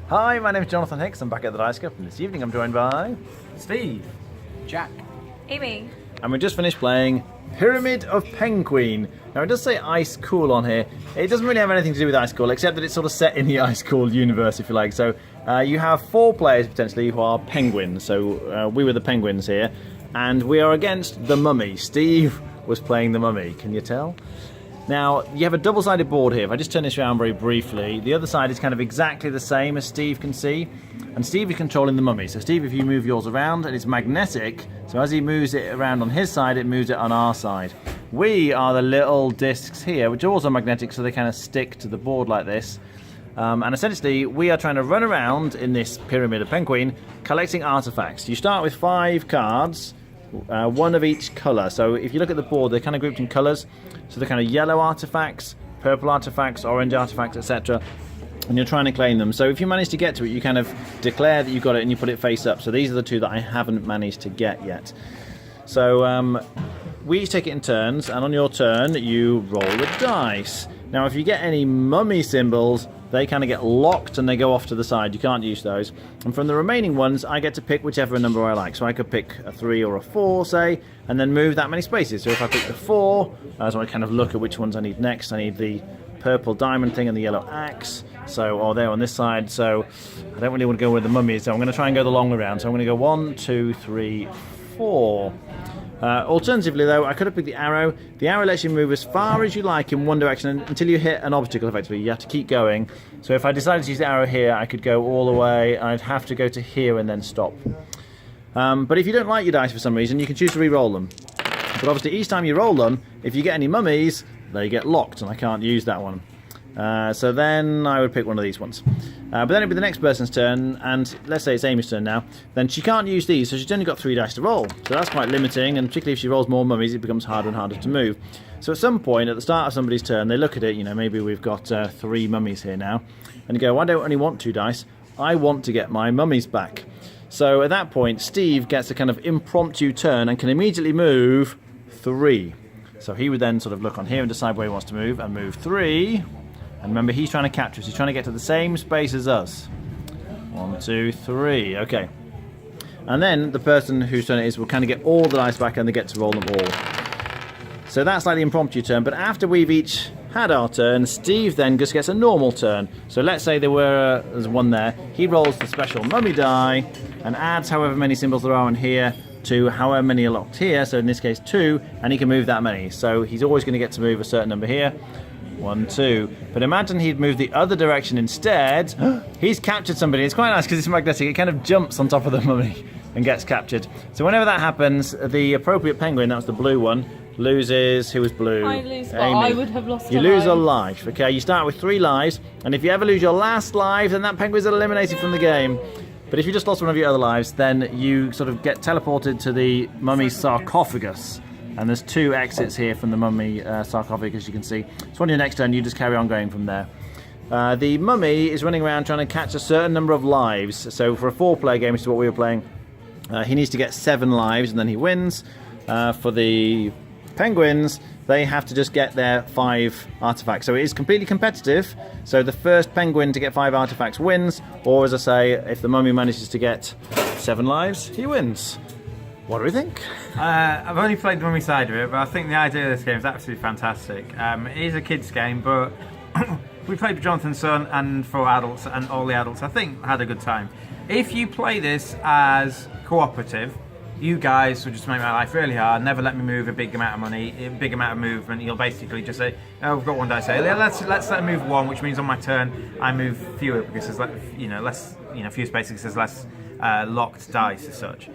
Hi, my name is Jonathan Hicks. I'm back at the Dice Cup, and this evening I'm joined by Steve. Jack. Amy. and we just finished playing Pyramid of Pengqueen. Now it does say Ice Cool on here. It doesn't really have anything to do with Ice Cool, except that it's sort of set in the Ice Cool universe, if you like. So you have 4 players potentially who are penguins. So we were the penguins here, and we are against the mummy. Steve was playing the mummy. Can you tell? Now, you have a double-sided board here. If I just turn this around very briefly, the other side is kind of exactly the same as Steve can see. And Steve is controlling the mummy. So Steve, if you move yours around, and it's magnetic, so as he moves it around on his side, it moves it on our side. We are the little discs here, which are also magnetic, so they kind of stick to the board like this. And essentially, we are trying to run around in this Pyramid of Pengqueen, collecting artifacts. You start with 5 cards, 1 of each colour. So if you look at the board, they're kind of grouped in colours. So they're kind of yellow artifacts, purple artifacts, orange artifacts, etc. And you're trying to claim them. So if you manage to get to it, you kind of declare that you've got it and you put it face up. So these are the 2 that I haven't managed to get yet. So we take it in turns, and on your turn, you roll the dice. Now, if you get any mummy symbols, they kind of get locked and they go off to the side. You can't use those. And from the remaining ones, I get to pick whichever number I like. So I could pick a 3 or a 4, say, and then move that many spaces. So if I pick the 4, so I kind of look at which ones I need next. I need the purple diamond thing and the yellow axe. So, or they're on this side. So I don't really want to go where the mummy is. So I'm going to try and go the long way around. So I'm going to go 1, 2, 3, 4. Alternatively, though, I could have picked the arrow. The arrow lets you move as far as you like in one direction until you hit an obstacle, effectively. You have to keep going. So if I decided to use the arrow here, I could go all the way. I'd have to go to here and then stop. But if you don't like your dice for some reason, you can choose to re-roll them. But obviously, each time you roll them, if you get any mummies, they get locked, and I can't use that one. So then I would pick one of these ones. But then it'd be the next person's turn, and let's say it's Amy's turn now, then she can't use these, so she's only got 3 dice to roll. So that's quite limiting, and particularly if she rolls more mummies, it becomes harder and harder to move. So at some point, at the start of somebody's turn, they look at it, you know, maybe we've got 3 mummies here now, and go, I don't only want 2 dice, I want to get my mummies back. So at that point, Steve gets a kind of impromptu turn and can immediately move 3. So he would then sort of look on here and decide where he wants to move, and move 3. And remember, he's trying to capture us. He's trying to get to the same space as us. 1, 2, 3. Okay. And then the person whose turn it is will kind of get all the dice back and they get to roll them all. So that's like the impromptu turn. But after we've each had our turn, Steve then just gets a normal turn. So let's say there's one there. He rolls the special mummy die and adds however many symbols there are in here to however many are locked here. So in this case 2, and he can move that many. So he's always going to get to move a certain number here. 1, 2. But imagine he'd move the other direction instead. He's captured somebody. It's quite nice because it's magnetic. It kind of jumps on top of the mummy and gets captured. So whenever that happens, the appropriate penguin, that was the blue one, loses. Who was blue? I lose, but Amy. I would have lost You lose a life. Okay, you start with 3 lives, and if you ever lose your last life, then that penguin's eliminated from the game. But if you just lost one of your other lives, then you sort of get teleported to the mummy's sarcophagus. And there's 2 exits here from the mummy sarcophagus, as you can see. So on your next turn, you just carry on going from there. The mummy is running around trying to catch a certain number of lives. So for a 4-player game, which is what we were playing, he needs to get 7 lives, and then he wins. For the penguins, they have to just get their 5 artifacts. So it is completely competitive. So the first penguin to get 5 artifacts wins. Or, as I say, if the mummy manages to get 7 lives, he wins. What do we think? I've only played the mummy side of it, but I think the idea of this game is absolutely fantastic. It is a kids' game, but we played with Jonathan's son, and for adults, and all the adults, I think, had a good time. If you play this as cooperative, you guys will just make my life really hard, never let me move a big amount of money, a big amount of movement. You'll basically just say, oh, we've got 1 dice here, let's let me move 1, which means on my turn I move fewer because there's less, fewer spaces because there's less locked dice as such.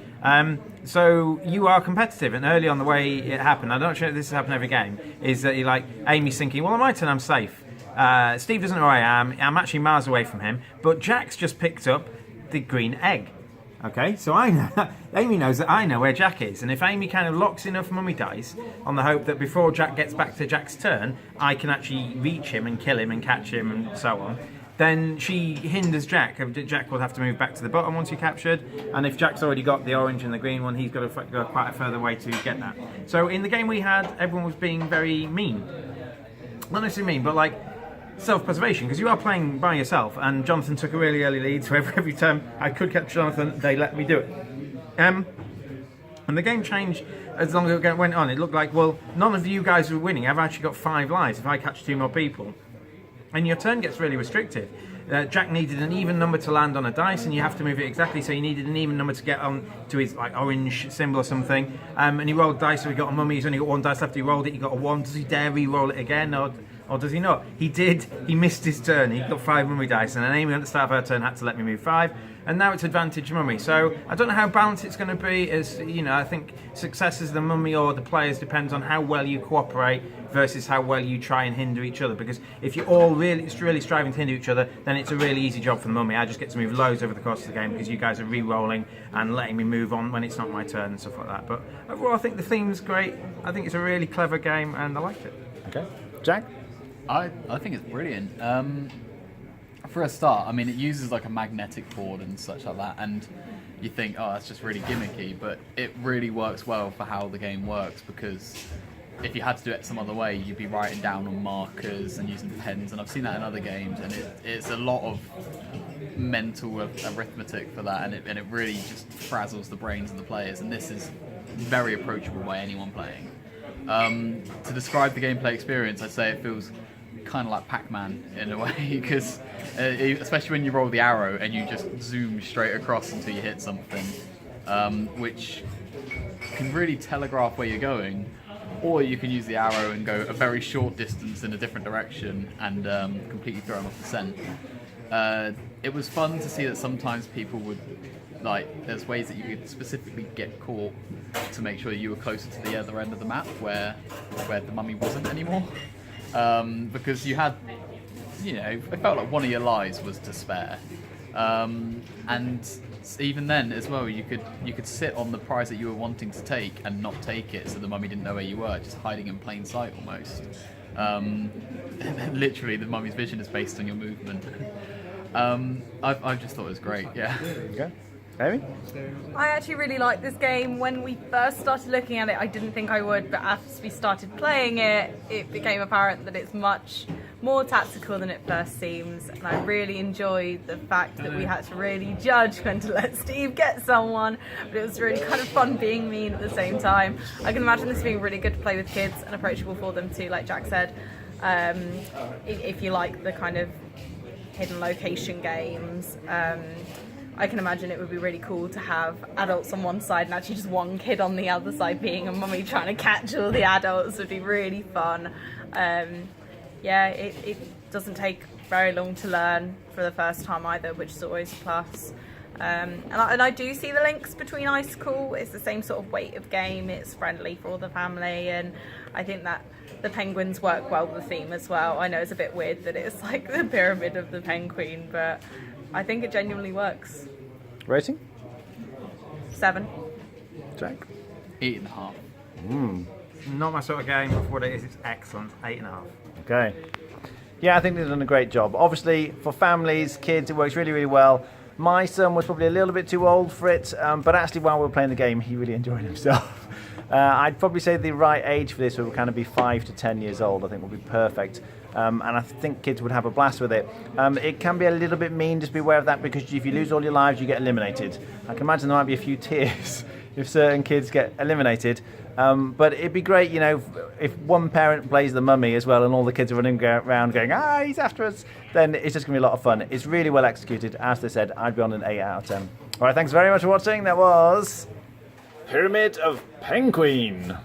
So you are competitive, and early on the way it happened, I'm not sure if this has happened every game, is that you're like, Amy's thinking, well, on my turn I'm safe. Steve doesn't know where I am, I'm actually miles away from him, but Jack's just picked up the green egg. Okay, so I know, Amy knows that I know where Jack is, and if Amy kind of locks enough mummy dice on the hope that before Jack gets back to Jack's turn, I can actually reach him and kill him and catch him and so on, then she hinders Jack. Jack will have to move back to the bottom once you're captured, and if Jack's already got the orange and the green one, he's got to go quite a further way to get that. So in the game we had, everyone was being very mean. Not necessarily mean, but like, self-preservation, because you are playing by yourself, and Jonathan took a really early lead, so every time I could catch Jonathan, they let me do it. And the game changed as long as it went on. It looked like, well, none of you guys are winning. I've actually got 5 lives if I catch 2 more people. And your turn gets really restricted. Jack needed an even number to land on a dice, and you have to move it exactly, so you needed an even number to get on to his like orange symbol or something. And he rolled dice, so he got a mummy. He's only got 1 dice left. He rolled it. He got a 1. Does he dare re-roll it again, or does he not? He did. He missed his turn. He got 5 mummy dice, and then Amy at the start of her turn had to let me move 5. And now it's advantage mummy. So I don't know how balanced it's going to be. As you know, I think success as the mummy or the players depends on how well you cooperate versus how well you try and hinder each other. Because if you're all really striving to hinder each other, then it's a really easy job for the mummy. I just get to move loads over the course of the game because you guys are re-rolling and letting me move on when it's not my turn and stuff like that. But overall, I think the theme's great. I think it's a really clever game, and I liked it. Okay, Jack. I think it's brilliant. For a start, I mean, it uses like a magnetic board and such like that, and you think, oh, that's just really gimmicky, but it really works well for how the game works, because if you had to do it some other way, you'd be writing down on markers and using pens, and I've seen that in other games, and it's a lot of mental arithmetic for that, and it really just frazzles the brains of the players, and this is very approachable by anyone playing. To describe the gameplay experience, I'd say it feels kind of like Pac-Man in a way, because especially when you roll the arrow and you just zoom straight across until you hit something, which can really telegraph where you're going, or you can use the arrow and go a very short distance in a different direction and completely throw them off the scent. It was fun to see that sometimes people would, like, there's ways that you could specifically get caught to make sure you were closer to the other end of the map where the mummy wasn't anymore. Because you had, you know, it felt like one of your lives was to spare. And even then as well, you could sit on the prize that you were wanting to take and not take it, so the mummy didn't know where you were, just hiding in plain sight almost. Literally, the mummy's vision is based on your movement. I just thought it was great, yeah. Okay. Amy? I actually really liked this game. When we first started looking at it, I didn't think I would, but as we started playing it, it became apparent that it's much more tactical than it first seems, and I really enjoyed the fact that we had to really judge when to let Steve get someone, but it was really kind of fun being mean at the same time. I can imagine this being really good to play with kids and approachable for them too, like Jack said. If you like the kind of hidden location games, I can imagine it would be really cool to have adults on one side and actually just one kid on the other side being a mummy trying to catch all the adults. Would be really fun. Yeah, it doesn't take very long to learn for the first time either, which is always a plus. And I do see the links between Ice Cool. It's the same sort of weight of game. It's friendly for all the family, and I think that the penguins work well with the theme as well. I know it's a bit weird that it's like the pyramid of the Pengqueen, but I think it genuinely works. Rating? 7. Jack? 8.5. Not my sort of game, but for what it is, it's excellent. 8.5. Okay. Yeah, I think they've done a great job. Obviously, for families, kids, it works really, really well. My son was probably a little bit too old for it, but actually while we were playing the game, he really enjoyed himself. I'd probably say the right age for this would kind of be 5 to 10 years old, I think would be perfect. And I think kids would have a blast with it. It can be a little bit mean, just be aware of that, because if you lose all your lives, you get eliminated. I can imagine there might be a few tears if certain kids get eliminated. But it'd be great, you know, if one parent plays the mummy as well and all the kids are running around going, he's after us, then it's just going to be a lot of fun. It's really well executed. As they said, I'd be on an 8 out of 10. All right, thanks very much for watching. That was Pyramid of Pengqueen.